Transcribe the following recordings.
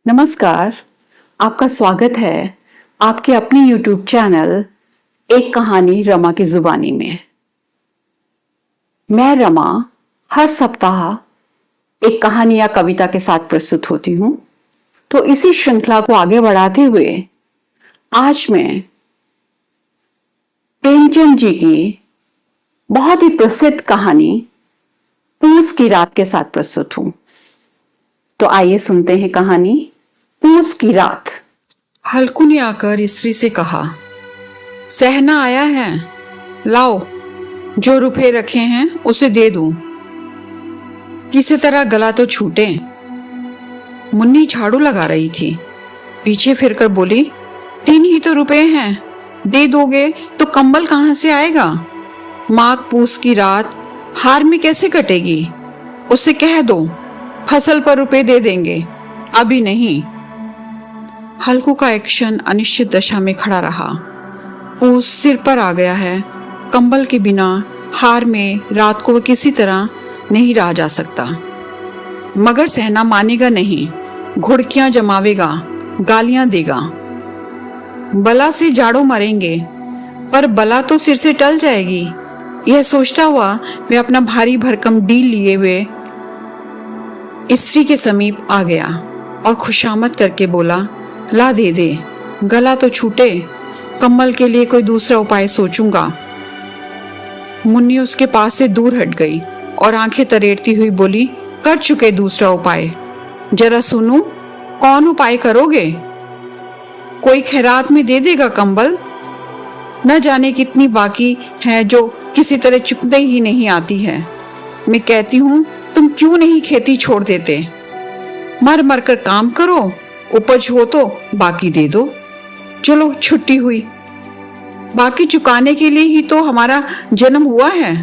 नमस्कार, आपका स्वागत है आपके अपने YouTube चैनल एक कहानी रमा की जुबानी में। मैं रमा हर सप्ताह एक कहानी या कविता के साथ प्रस्तुत होती हूँ। तो इसी श्रृंखला को आगे बढ़ाते हुए आज मैं प्रेमचंद जी की बहुत ही प्रसिद्ध कहानी पूस की रात के साथ प्रस्तुत हूं। तो आइए सुनते हैं कहानी पूस की रात। हल्कू ने आकर स्त्री से कहा, सहना आया है, लाओ, जो रुपए रखे हैं उसे दे दूं, किसी तरह गला तो छूटे। मुन्नी झाड़ू लगा रही थी, पीछे फिरकर बोली, 3 ही तो रुपए हैं, दे दोगे तो कंबल कहां से आएगा? माघ पूस की रात हार में कैसे कटेगी? उससे कह दो फसल पर रुपए दे देंगे, अभी नहीं। हल्कू का एक क्षण अनिश्चित दशा में खड़ा रहा। पूस सिर पर आ गया है, कंबल के बिना हार में रात को वह किसी तरह नहीं रहा जा सकता। मगर सहना मानेगा नहीं, घुड़कियां जमावेगा, गालियां देगा। बला से जाड़ों मरेंगे, पर बला तो सिर से टल जाएगी। यह सोचता हुआ वह अपना भारी भरकम डील लिए हुए स्त्री के समीप आ गया और खुशामद करके बोला, ला दे दे, गला तो छूटे, कम्बल के लिए कोई दूसरा उपाय सोचूंगा। मुन्नी उसके पास से दूर हट गई और आंखें तरेड़ती हुई बोली, कर चुके दूसरा उपाय, जरा सुनूं, कौन उपाय करोगे? कोई खैरात में दे देगा कंबल? न जाने कितनी बाकी है जो किसी तरह चुकने ही नहीं आती है। मैं कहती हूं, तुम क्यों नहीं खेती छोड़ देते? मर मर कर काम करो, उपज हो तो बाकी दे दो। चलो छुट्टी हुई, बाकी चुकाने के लिए ही तो हमारा जन्म हुआ है।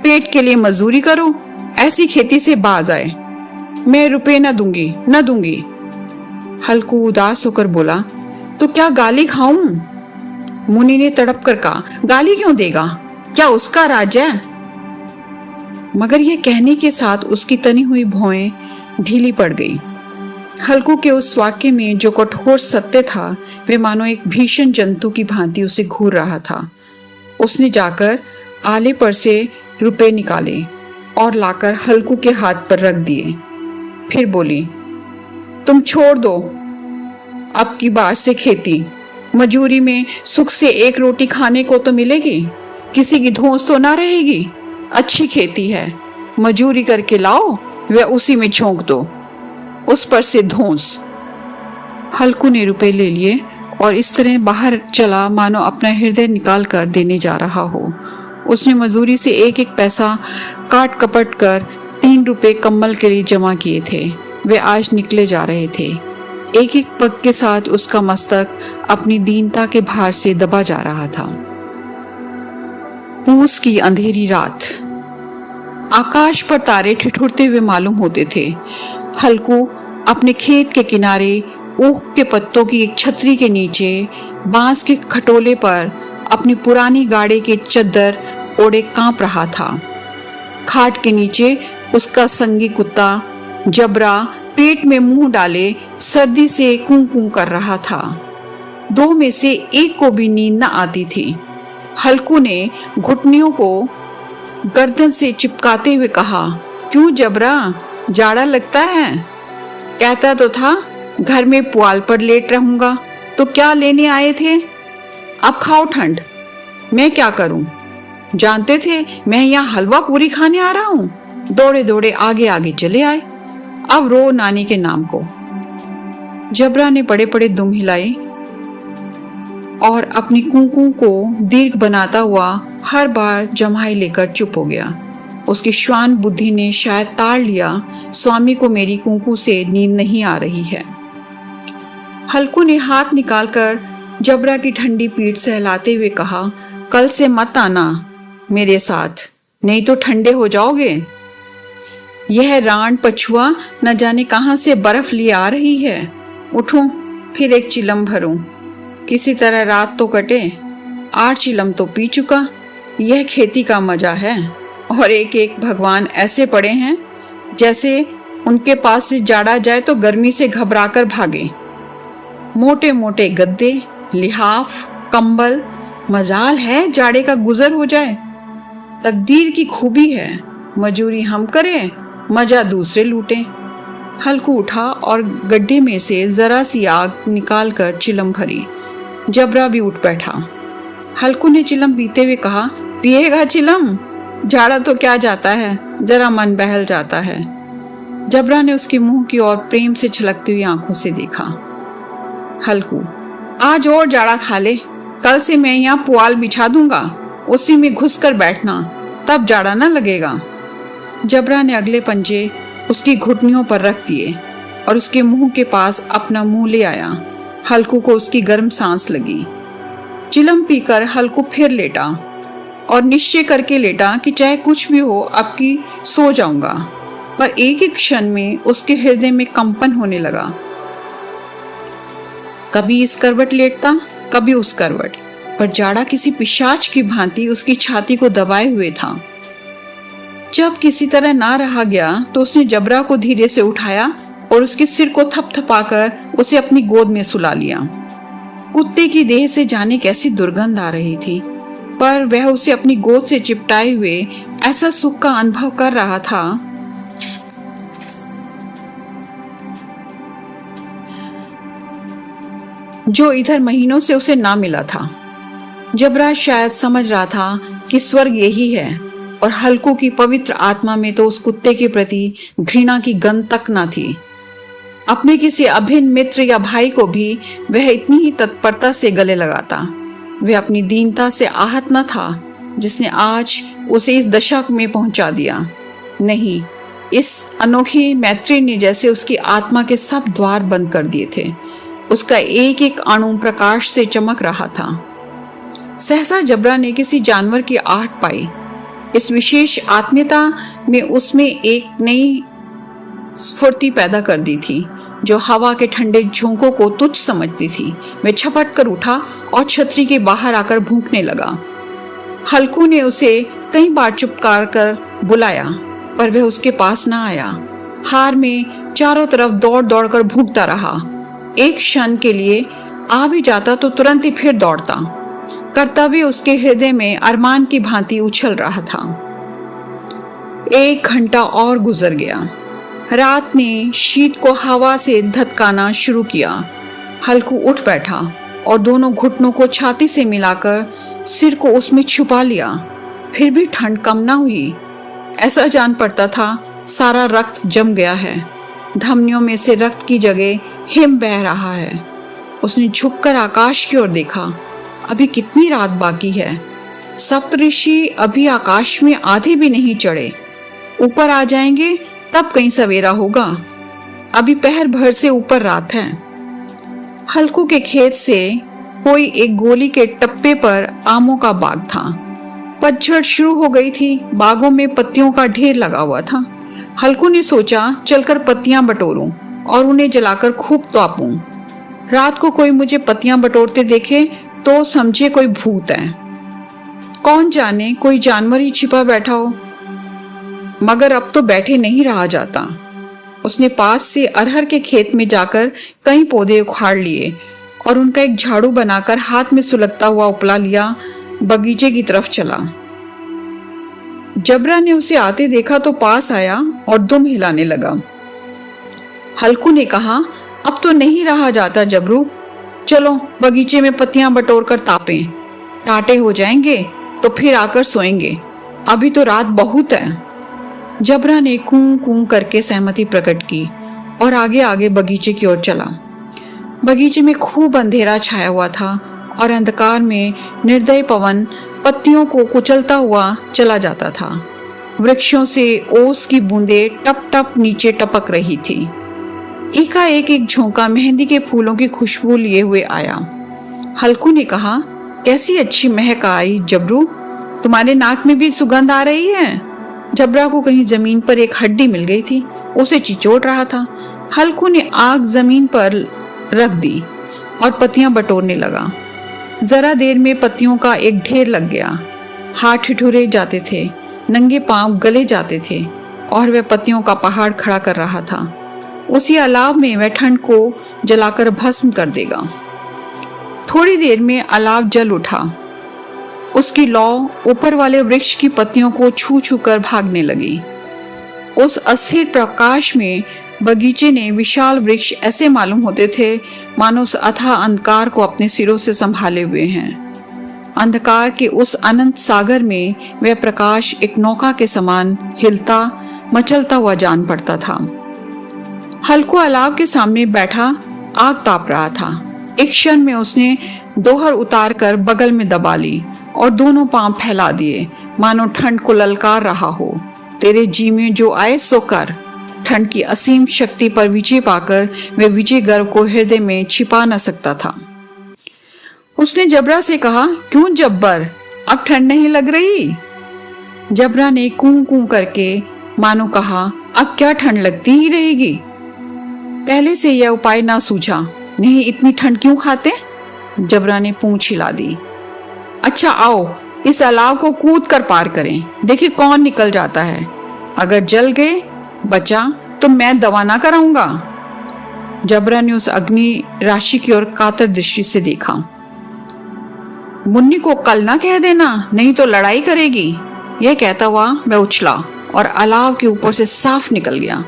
पेट के लिए मजदूरी करो, ऐसी खेती से बाज आए। मैं रुपए न दूंगी। हल्कू उदास होकर बोला, तो क्या गाली खाऊं? मुनि ने तड़प कर कहा, गाली क्यों देगा, क्या उसका राज है? मगर यह कहने के साथ उसकी तनी हुई भौएं ढीली पड़ गई। हल्कू के उस वाक्य में जो कठोर सत्य था वे मानो एक भीषण जंतु की भांति उसे घूर रहा था। उसने जाकर आले पर से रुपए निकाले और लाकर हल्कू के हाथ पर रख दिए। फिर बोली, तुम छोड़ दो अब की बार से खेती। मजूरी में सुख से एक रोटी खाने को तो मिलेगी, किसी की धौंस तो ना रहेगी। अच्छी खेती है, मजूरी करके लाओ, वह उसी में झोंक दो, उस पर से धौंस। हल्कू ने रुपए ले लिए और इस तरह बाहर चला मानो अपना हृदय निकाल कर देने जा रहा हो। उसने मजूरी से एक एक पैसा काट कपट कर 3 रुपए कम्बल के लिए जमा किए थे। वे आज निकले जा रहे थे। एक एक पग के साथ उसका मस्तक अपनी दीनता के भार से दबा जा रहा था। पूस की अंधेरी रात, आकाश पर तारे ठिठुरते हुए मालूम होते थे। हल्कू अपने खेत के किनारे ऊख के पत्तों की एक छतरी के नीचे बांस के खटोले पर अपनी पुरानी गाड़ी के चद्दर ओढ़े कांप रहा था। खाट के नीचे उसका संगी कुत्ता जबरा पेट में मुंह डाले सर्दी से कूं कूं कर रहा था। 2 में से एक को भी नींद न आती थी। हल्कू ने घुटनियों को गर्दन से चिपकाते हुए कहा, क्यों जबरा, जाड़ा लगता है? कहता तो था घर में पुआल पर लेट रहूंगा, तो क्या लेने आए थे? अब खाओ ठंड, मैं क्या करूं? जानते थे मैं यहाँ हलवा पूरी खाने आ रहा हूं? दौड़े दौड़े आगे आगे चले आए, अब रो नानी के नाम को। जबरा ने बड़े बड़े दुम हिलाए और अपनी कूकू को दीर्घ बनाता हुआ हर बार जम्हाई लेकर चुप हो गया। उसकी श्वान बुद्धि ने शायद ताड़ लिया, स्वामी को मेरी कूकू से नींद नहीं आ रही है। हल्कू ने हाथ निकालकर जबरा की ठंडी पीठ सहलाते हुए कहा, कल से मत आना मेरे साथ, नहीं तो ठंडे हो जाओगे। यह रांड पछुआ न जाने कहां से बर्फ लिए आ रही है। उठूं, फिर एक चिलम भरूं, किसी तरह रात तो कटे। 8 चिलम तो पी चुका। यह खेती का मजा है। और एक एक भगवान ऐसे पड़े हैं जैसे उनके पास से जाड़ा जाए तो गर्मी से घबराकर भागे। मोटे मोटे गद्दे, लिहाफ, कंबल, मजाल है जाड़े का गुजर हो जाए। तकदीर की खूबी है, मजूरी हम करें, मजा दूसरे लूटें। हल्कू उठा और गड्ढे में से जरा सी आग निकाल कर चिलम भरी। जबरा भी उठ बैठा। हल्कू ने चिलम पीते हुए कहा, पिएगा चिलम? जाड़ा तो क्या जाता है, जरा मन बहल जाता है। जबरा ने उसके मुंह की ओर प्रेम से छलकती हुई आंखों से देखा। हल्कू, आज और जाड़ा खा ले, कल से मैं यहाँ पुआल बिछा दूंगा, उसी में घुस कर बैठना, तब जाड़ा ना लगेगा। जबरा ने अगले पंजे उसकी घुटनियों पर रख दिए और उसके मुंह के पास अपना मुंह ले आया। हल्कू को उसकी गर्म सांस लगी। चिलम पीकर हल्कू फिर लेटा और निश्चय करके लेटा कि चाहे कुछ भी हो अब की सो जाऊंगा। पर एक एक क्षण में उसके हृदय में कंपन होने लगा। कभी इस करवट लेटता, कभी उस करवट, पर जाड़ा किसी पिशाच की भांति उसकी छाती को दबाए हुए था। जब किसी तरह ना रहा गया तो उसने जबरा को धीरे से उठाया और उसके सिर को थपथपाकर उसे अपनी गोद में सुला लिया। कुत्ते की देह से जाने कैसी दुर्गंध आ रही थी, पर वह उसे अपनी गोद से चिपटाए हुए ऐसा सुख का अनुभव कर रहा था जो इधर महीनों से उसे ना मिला था। जबरा शायद समझ रहा था कि स्वर्ग यही है, और हल्कू की पवित्र आत्मा में तो उस कुत्ते के प्रति घृणा की गंध तक न थी। अपने किसी अभिन्न मित्र या भाई को भी वह इतनी ही तत्परता से गले लगाता। वह अपनी दीनता से आहत न था जिसने आज उसे इस दशा में पहुंचा दिया। नहीं, इस अनोखी मैत्री ने जैसे उसकी आत्मा के सब द्वार बंद कर दिए थे। उसका एक एक अणु प्रकाश से चमक रहा था। सहसा जबरा ने किसी जानवर की आहट पाई। इस विशेष आत्मीयता में उसमें एक नई स्फूर्ति पैदा कर दी थी जो हवा के ठंडे झोंकों को तुच्छ समझती थी। वह झपट कर उठा और छतरी के बाहर आकर भूंकने लगा। हल्कू ने उसे कई बार चुपकार कर बुलाया, पर वह उसके पास ना आया। हार में चारों तरफ दौड़ दौड़ कर भूंकता रहा। एक क्षण के लिए आ भी जाता तो तुरंत ही फिर दौड़ता। कर्तव्य उसके हृदय में अरमान की भांति उछल रहा था। 1 घंटा और गुजर गया। रात ने शीत को हवा से धतकाना शुरू किया। हल्कू उठ बैठा और दोनों घुटनों को छाती से मिलाकर सिर को उसमें छुपा लिया। फिर भी ठंड कम ना हुई। ऐसा जान पड़ता था सारा रक्त जम गया है। धमनियों में से रक्त की जगह हिम बह रहा है। उसने झुककर आकाश की ओर देखा। अभी कितनी रात बाकी है। सप्तऋषि अभी आकाश में आधे भी नहीं चढ़े। ऊपर आ जाएंगे तब कहीं सवेरा होगा। अभी पहर भर से ऊपर रात है। हल्कू के खेत से कोई एक गोली के टप्पे पर आमों का बाग था। पतझड़ शुरू हो गई थी। बागों में पत्तियों का ढेर लगा हुआ था। हल्कू ने सोचा चलकर पत्तियां बटोरूं और उन्हें जलाकर खूब तापूं। रात को कोई मुझे पत्तियां बटोरते देखे तो समझे कोई भूत है। कौन जाने कोई जानवर ही छिपा बैठा हो। मगर अब तो बैठे नहीं रहा जाता। उसने पास से अरहर के खेत में जाकर कई पौधे उखाड़ लिए और उनका एक झाड़ू बनाकर हाथ में सुलगता हुआ उपला लिया। बगीचे की तरफ चला। जबरा ने उसे आते देखा तो पास आया और दुम हिलाने लगा। हल्कू ने कहा, अब तो नहीं रहा जाता जबरू, चलो बगीचे में पत्तियां बटोर कर तापें। टाटे हो जाएंगे तो फिर आकर सोएंगे। अभी तो रात बहुत है। जबरा ने कूं कूं करके सहमति प्रकट की और आगे आगे बगीचे की ओर चला। बगीचे में खूब अंधेरा छाया हुआ था और अंधकार में निर्दय पवन पत्तियों को कुचलता हुआ चला जाता था। वृक्षों से ओस की बूंदें टप टप नीचे टपक रही थी। एकाएक एक झोंका मेहंदी के फूलों की खुशबू लिए हुए आया। हल्कू ने कहा, कैसी अच्छी महक आई जबरू, तुम्हारे नाक में भी सुगंध आ रही है। जबरा को कहीं जमीन पर एक हड्डी मिल गई थी, उसे चिचोड़ रहा था। हल्कू ने आग जमीन पर रख दी और पत्तियां बटोरने लगा। जरा देर में पत्तियों का एक ढेर लग गया। हाथ ठिठुरे जाते थे, नंगे पांव गले जाते थे। और वह पत्तियों का पहाड़ खड़ा कर रहा था। उसी अलाव में वह ठंड को जलाकर भस्म कर देगा। थोड़ी देर में अलाव जल उठा। उसकी लौ ऊपर वाले वृक्ष की पत्तियों को छू छू कर भागने लगी। उस अस्थिर प्रकाश में बगीचे ने विशाल वृक्ष ऐसे मालूम होते थे मानो उस अथाह अंधकार को अपने सिरों से संभाले हुए हैं। अंधकार के उस अनंत सागर में वह प्रकाश एक नौका के समान हिलता मचलता हुआ जान पड़ता था। हल्को अलाव के सामने बैठा आग ताप रहा था। एक क्षण में उसने दोहर उतार कर बगल में दबा ली और दोनों पांव फैला दिए मानो ठंड को ललकार रहा हो। तेरे जी में जो आए सो कर। ठंड की असीम शक्ति पर विजय पाकर वह विजय गर्व को हृदय में छिपा न सकता था। उसने जबरा से कहा, क्यों जब्बर, अब ठंड नहीं लग रही? जबरा ने कूं कूं करके मानो कहा, अब क्या ठंड लगती ही रहेगी। पहले से यह उपाय ना सूझा। नहीं, इतनी ठंड क्यों खाते? जबरा ने पूंछ हिला दी। अच्छा आओ, इस अलाव को कूद कर पार करें, देखिए कौन निकल जाता है। अगर जल गए बचा तो मैं दवा ना कराऊंगा। जबरा ने उस अग्नि राशि की ओर कातर दृष्टि से देखा। मुन्नी को कल ना कह देना, नहीं तो लड़ाई करेगी। यह कहता हुआ वह उछला और अलाव के ऊपर से साफ निकल गया।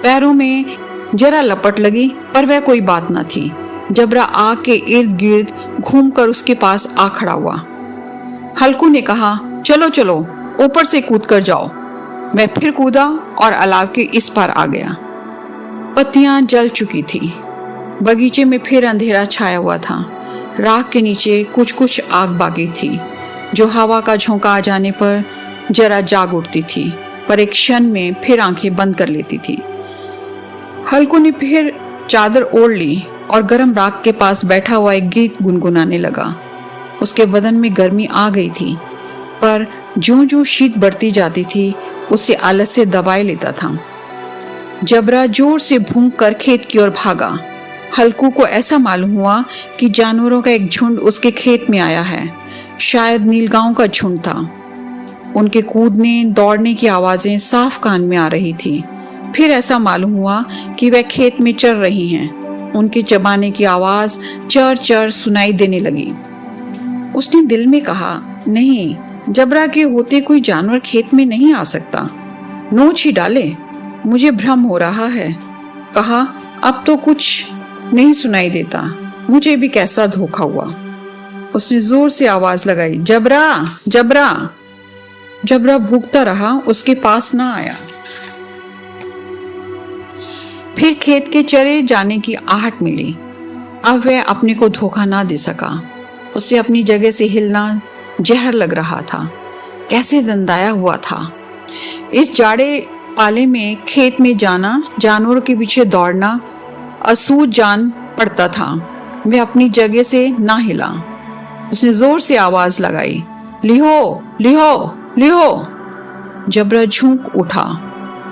पैरों में जरा लपट लगी पर वह कोई बात न थी। जबरा आग के इर्द गिर्द घूमकर उसके पास आ खड़ा हुआ। हल्कू ने कहा, चलो चलो ऊपर से कूद कर जाओ। वह फिर कूदा और अलाव के इस पार आ गया। पत्तियां जल चुकी थी। बगीचे में फिर अंधेरा छाया हुआ था। राख के नीचे कुछ कुछ आग बाकी थी जो हवा का झोंका आ जाने पर जरा जाग उठती थी, पर एक क्षण में फिर आंखें बंद कर लेती थी। हल्कू ने फिर चादर ओढ़ ली और गर्म राख के पास बैठा हुआ एक गीत गुनगुनाने लगा। उसके बदन में गर्मी आ गई थी, पर ज्यों ज्यों शीत बढ़ती जाती थी उसे आलस से दबाए लेता था। जबरा जोर से भूंग कर खेत की ओर भागा। हल्कू को ऐसा मालूम हुआ कि जानवरों का एक झुंड उसके खेत में आया है। शायद नीलगांव का झुंड था। उनके कूदने दौड़ने की आवाजें साफ कान में आ रही थी। फिर ऐसा मालूम हुआ कि वह खेत में चर रही हैं। उनके चबाने की आवाज चर चर सुनाई देने लगी। उसने दिल में कहा, नहीं, जबरा के होते कोई जानवर खेत में नहीं आ सकता। नोच ही डाले, मुझे भ्रम हो रहा है। कहा, अब तो कुछ नहीं सुनाई देता, मुझे भी कैसा धोखा हुआ। उसने जोर से आवाज लगाई, जबरा जबरा। जबरा भूखता रहा, उसके पास ना आया। फिर खेत के चरे जाने की आहट मिली। अब वह अपने को धोखा ना दे सका। उसे अपनी जगह से हिलना जहर लग रहा था। कैसे दंदाया हुआ था। इस जाड़े पाले में खेत में जाना, जानवरों के पीछे दौड़ना असूझ जान पड़ता था। वह अपनी जगह से ना हिला। उसने जोर से आवाज लगाई, लिहो लिहो लिहो। जबरा झूंक उठा।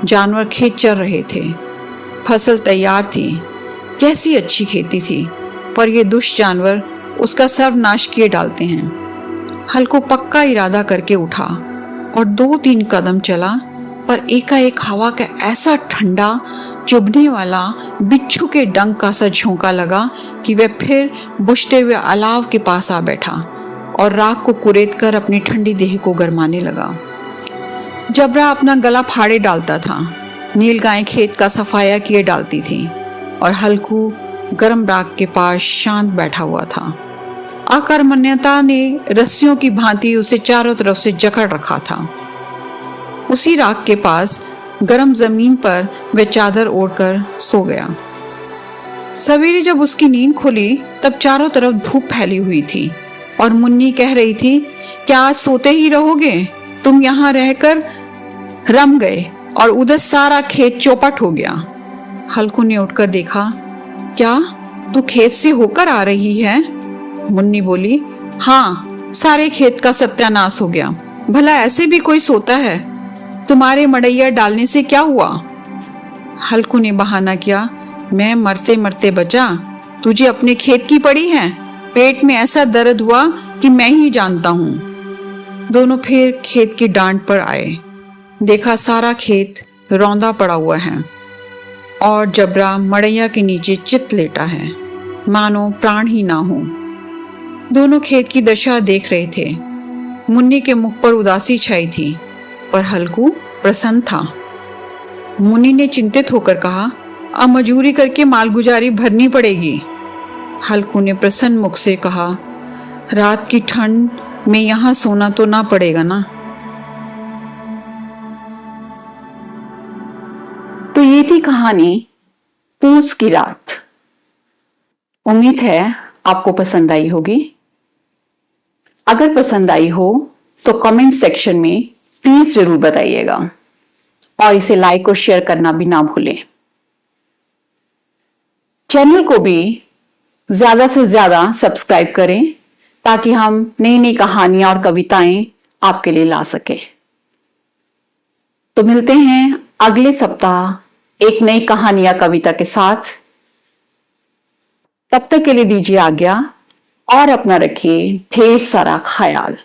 जानवर खेत चर रहे थे। फसल तैयार थी। कैसी अच्छी खेती थी, पर ये दुष्ट जानवर उसका सर्वनाश किए डालते हैं। हल्को पक्का इरादा करके उठा और 2-3 कदम चला, पर एकाएक हवा का ऐसा ठंडा चुभने वाला बिच्छू के डंक का सा झोंका लगा कि वह फिर बुझते हुए अलाव के पास आ बैठा और राख को कुरेद कर अपनी ठंडी देह को गरमाने लगा। जबरा अपना गला फाड़े डालता था। नील गाय खेत का सफाया किए डालती थी और हल्कू गर्म राख के पास शांत बैठा हुआ था। अकर्मण्यता ने रस्सियों की भांति उसे चारों तरफ से जकड़ रखा था। उसी राख के पास गर्म जमीन पर वह चादर ओढ़कर सो गया। सवेरे जब उसकी नींद खुली तब चारों तरफ धूप फैली हुई थी और मुन्नी कह रही थी, क्या आज सोते ही रहोगे? तुम यहाँ रहकर रम गए और उधर सारा खेत चौपट हो गया। हल्कू ने उठकर देखा, क्या तू खेत से होकर आ रही है? मुन्नी बोली, हाँ, सारे खेत का सत्यानाश हो गया। भला ऐसे भी कोई सोता है? तुम्हारे मड़ैया डालने से क्या हुआ? हल्कू ने बहाना किया, मैं मरते मरते बचा, तुझे अपने खेत की पड़ी है। पेट में ऐसा दर्द हुआ कि मैं ही जानता हूँ। दोनों फिर खेत की डांट पर आए। देखा सारा खेत रौंदा पड़ा हुआ है और जबरा मड़ैया के नीचे चित लेटा है, मानो प्राण ही ना हो। दोनों खेत की दशा देख रहे थे। मुन्नी के मुख पर उदासी छाई थी, पर हल्कू प्रसन्न था। मुन्नी ने चिंतित होकर कहा, अब मजूरी करके मालगुजारी भरनी पड़ेगी। हल्कू ने प्रसन्न मुख से कहा, रात की ठंड में यहाँ सोना तो ना पड़ेगा ना। तो ये थी कहानी पूस की रात। उम्मीद है आपको पसंद आई होगी। अगर पसंद आई हो तो कमेंट सेक्शन में प्लीज जरूर बताइएगा और इसे लाइक और शेयर करना भी ना भूलें। चैनल को भी ज्यादा से ज्यादा सब्सक्राइब करें ताकि हम नई नई कहानियां और कविताएं आपके लिए ला सके। तो मिलते हैं अगले सप्ताह एक नई कहानी या कविता के साथ। तब तक के लिए दीजिए आज्ञा और अपना रखिए ढेर सारा ख्याल।